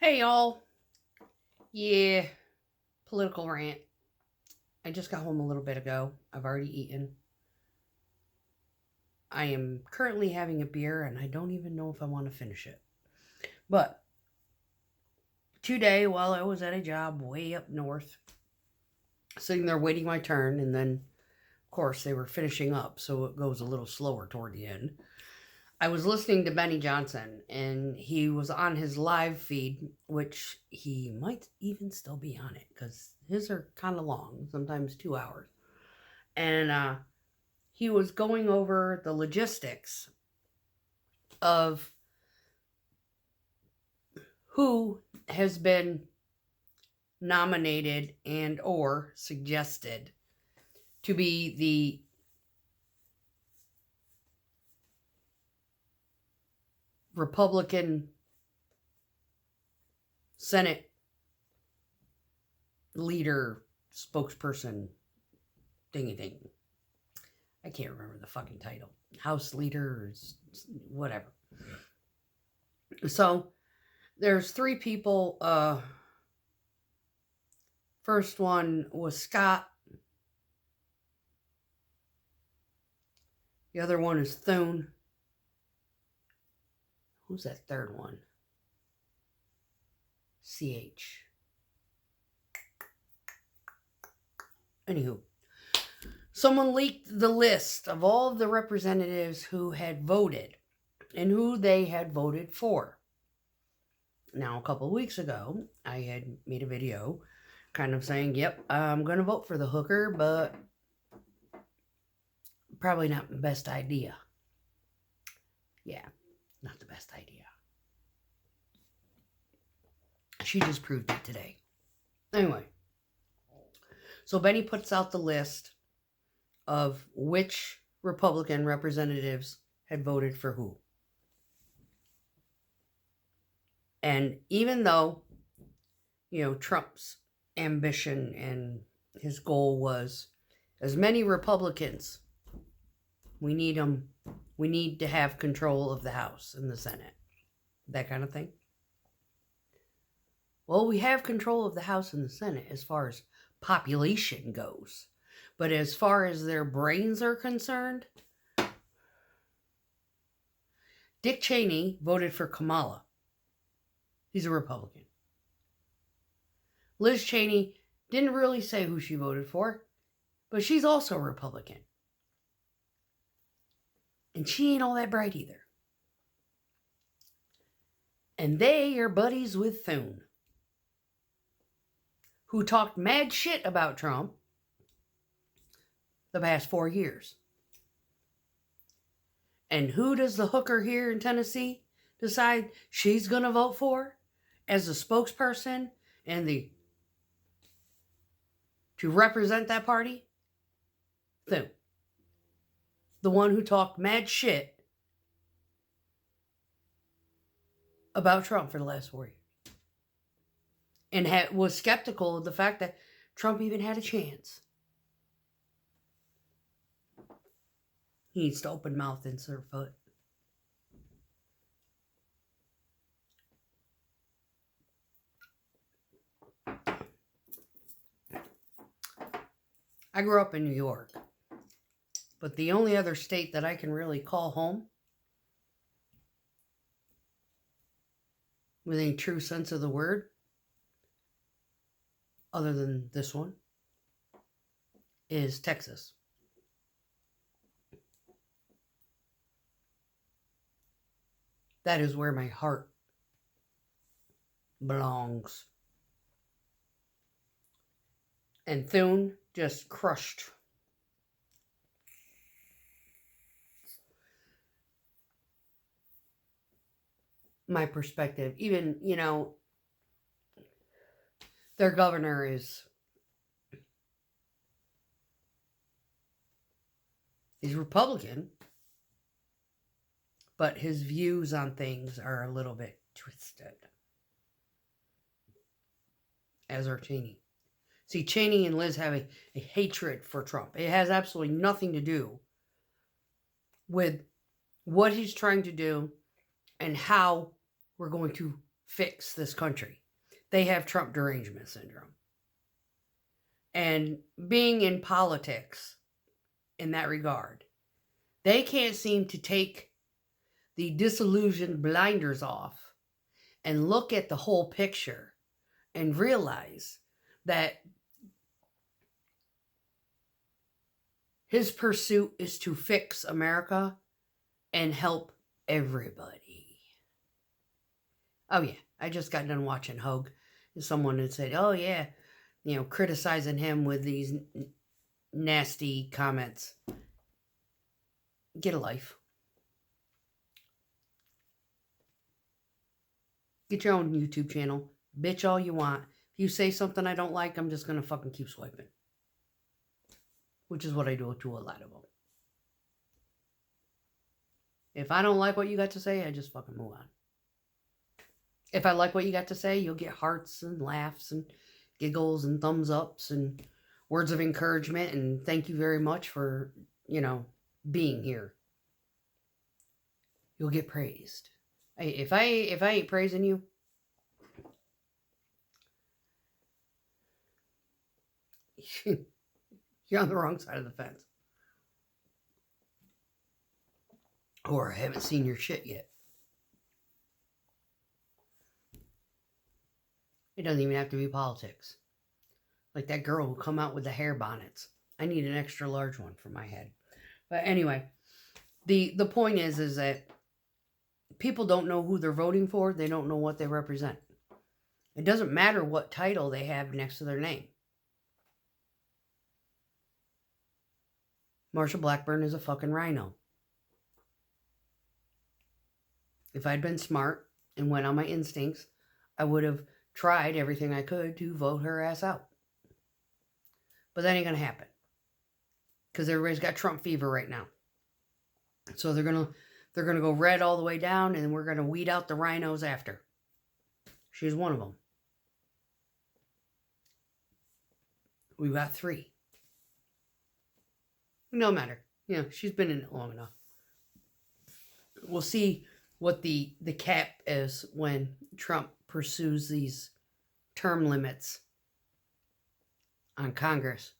Hey y'all. Yeah, political rant. I just got home a little bit ago. I've already eaten. I am currently having a beer and I don't even know if I want to finish it. But today, while I was at a job way up north, sitting there waiting my turn, and then, of course, they were finishing up, so it goes a little slower toward the end. I was listening to Benny Johnson, and he was on his live feed, which he might even still be on it because his are kind of long, sometimes 2 hours. And he was going over the logistics of who has been nominated and or suggested to be the Republican Senate leader, spokesperson, dingy ding. I can't remember the fucking title. House leader, or whatever. So there's three people. First one was Scott. The other one is Thune. Who's that third one? CH. Anywho, someone leaked the list of all of the representatives who had voted and who they had voted for. Now, a couple of weeks ago, I had made a video kind of saying, yep, I'm going to vote for the hooker, but probably not the best idea. Yeah, not the best idea. She just proved it today. Anyway, so Benny puts out the list of which Republican representatives had voted for who. And even though, Trump's ambition and his goal was as many Republicans, we need them, we need to have control of the House and the Senate, that kind of thing. Well, we have control of the House and the Senate as far as population goes. But as far as their brains are concerned, Dick Cheney voted for Kamala. He's a Republican. Liz Cheney didn't really say who she voted for, but she's also a Republican. And she ain't all that bright either. And they are buddies with Thune, who talked mad shit about Trump the past 4 years. And who does the hooker here in Tennessee decide she's going to vote for as a spokesperson and to represent that party? Thune. The one who talked mad shit about Trump for the last 4 years. And was skeptical of the fact that Trump even had a chance. He needs to open mouth and serve foot. I grew up in New York. But the only other state that I can really call home with any true sense of the word, other than this one, is Texas. That is where my heart belongs. And Thune just crushed my perspective. Even, their governor he's Republican, but his views on things are a little bit twisted. As are Cheney. See, Cheney and Liz have a hatred for Trump. It has absolutely nothing to do with what he's trying to do and how we're going to fix this country. They have Trump derangement syndrome. And being in politics in that regard, they can't seem to take the disillusioned blinders off and look at the whole picture and realize that his pursuit is to fix America and help everybody. Oh, yeah. I just got done watching Hogue. Someone had said, oh, yeah, criticizing him with these nasty comments. Get a life. Get your own YouTube channel. Bitch all you want. If you say something I don't like, I'm just going to fucking keep swiping. Which is what I do to a lot of them. If I don't like what you got to say, I just fucking move on. If I like what you got to say, you'll get hearts and laughs and giggles and thumbs ups and words of encouragement and thank you very much for, being here. You'll get praised. If I ain't praising you, you're on the wrong side of the fence. Or I haven't seen your shit yet. It doesn't even have to be politics. Like that girl who come out with the hair bonnets. I need an extra large one for my head. But anyway, the point is that people don't know who they're voting for. They don't know what they represent. It doesn't matter what title they have next to their name. Marsha Blackburn is a fucking rhino. If I'd been smart and went on my instincts, I would have tried everything I could to vote her ass out. But that ain't going to happen. Because everybody's got Trump fever right now. So they're going to go red all the way down, and we're going to weed out the rhinos after. She's one of them. We've got 3. No matter. She's been in it long enough. We'll see what the cap is when Trump pursues these term limits on Congress.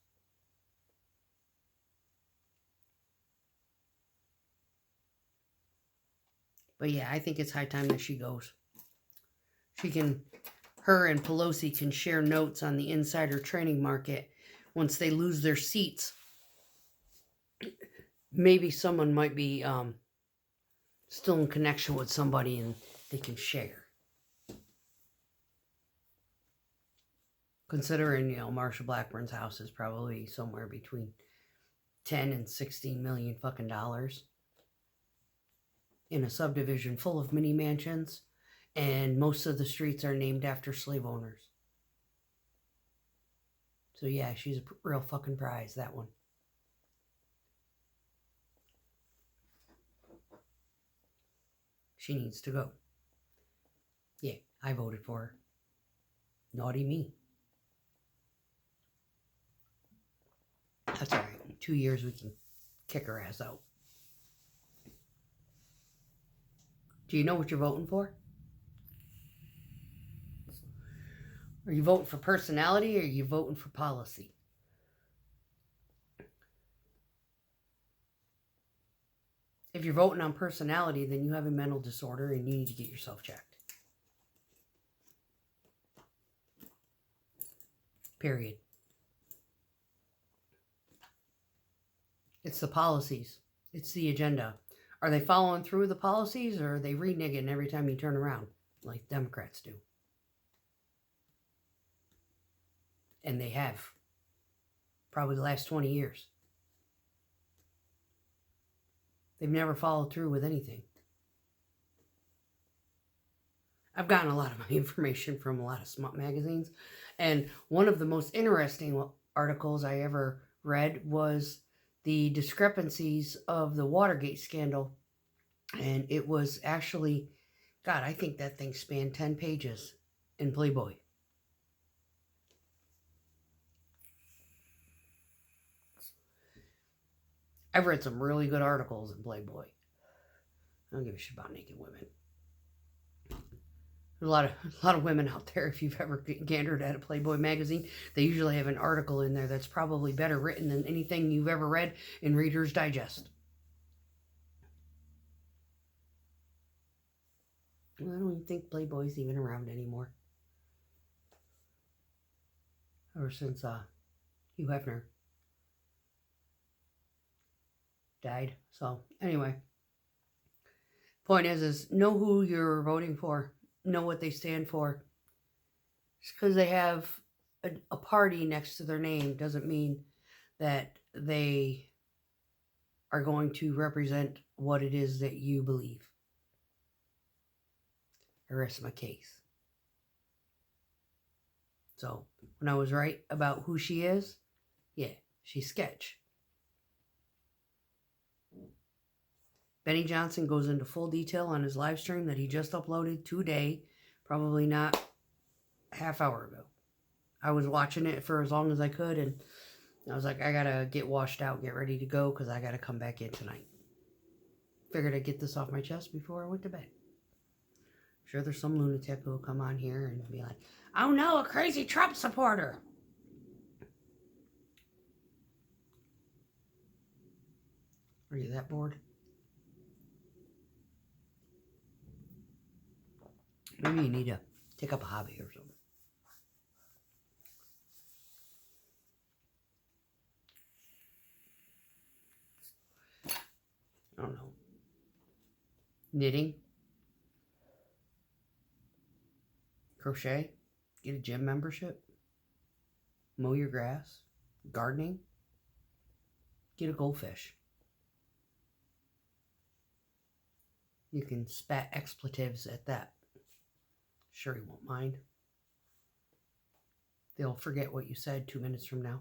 But yeah, I think it's high time that she goes. Her and Pelosi can share notes on the insider trading market once they lose their seats. Maybe someone might be still in connection with somebody and they can share. Considering, Marsha Blackburn's house is probably somewhere between 10 and 16 million fucking dollars. In a subdivision full of mini mansions. And most of the streets are named after slave owners. So yeah, she's a real fucking prize, that one. She needs to go. Yeah, I voted for her. Naughty me. That's alright. In 2 years we can kick her ass out. Do you know what you're voting for? Are you voting for personality or are you voting for policy? If you're voting on personality, then you have a mental disorder and you need to get yourself checked. Period. It's the policies. It's the agenda. Are they following through the policies or are they reneging every time you turn around like Democrats do? And they have. Probably the last 20 years. They've never followed through with anything. I've gotten a lot of my information from a lot of smut magazines. And one of the most interesting articles I ever read was the discrepancies of the Watergate scandal. And it was actually, God, I think that thing spanned 10 pages in Playboy. I've read some really good articles in Playboy. I don't give a shit about naked women. There's a lot of women out there. If you've ever gandered at a Playboy magazine, they usually have an article in there that's probably better written than anything you've ever read in Reader's Digest. Well, I don't even think Playboy's even around anymore. Ever since Hugh Hefner died. So anyway, point is know who you're voting for, know what they stand for. Just because they have a party next to their name doesn't mean that they are going to represent what it is that you believe. I rest my case. So when I was right about who she is, yeah, she's sketch. Benny Johnson goes into full detail on his live stream that he just uploaded today, probably not half hour ago. I was watching it for as long as I could, and I was like, I gotta get washed out, get ready to go, because I gotta come back in tonight. Figured I'd get this off my chest before I went to bed. I'm sure there's some lunatic who will come on here and be like, oh no, a crazy Trump supporter. Are you that bored? Maybe you need to take up a hobby or something. I don't know. Knitting. Crochet. Get a gym membership. Mow your grass. Gardening. Get a goldfish. You can spat expletives at that. Sure, he won't mind. They'll forget what you said 2 minutes from now.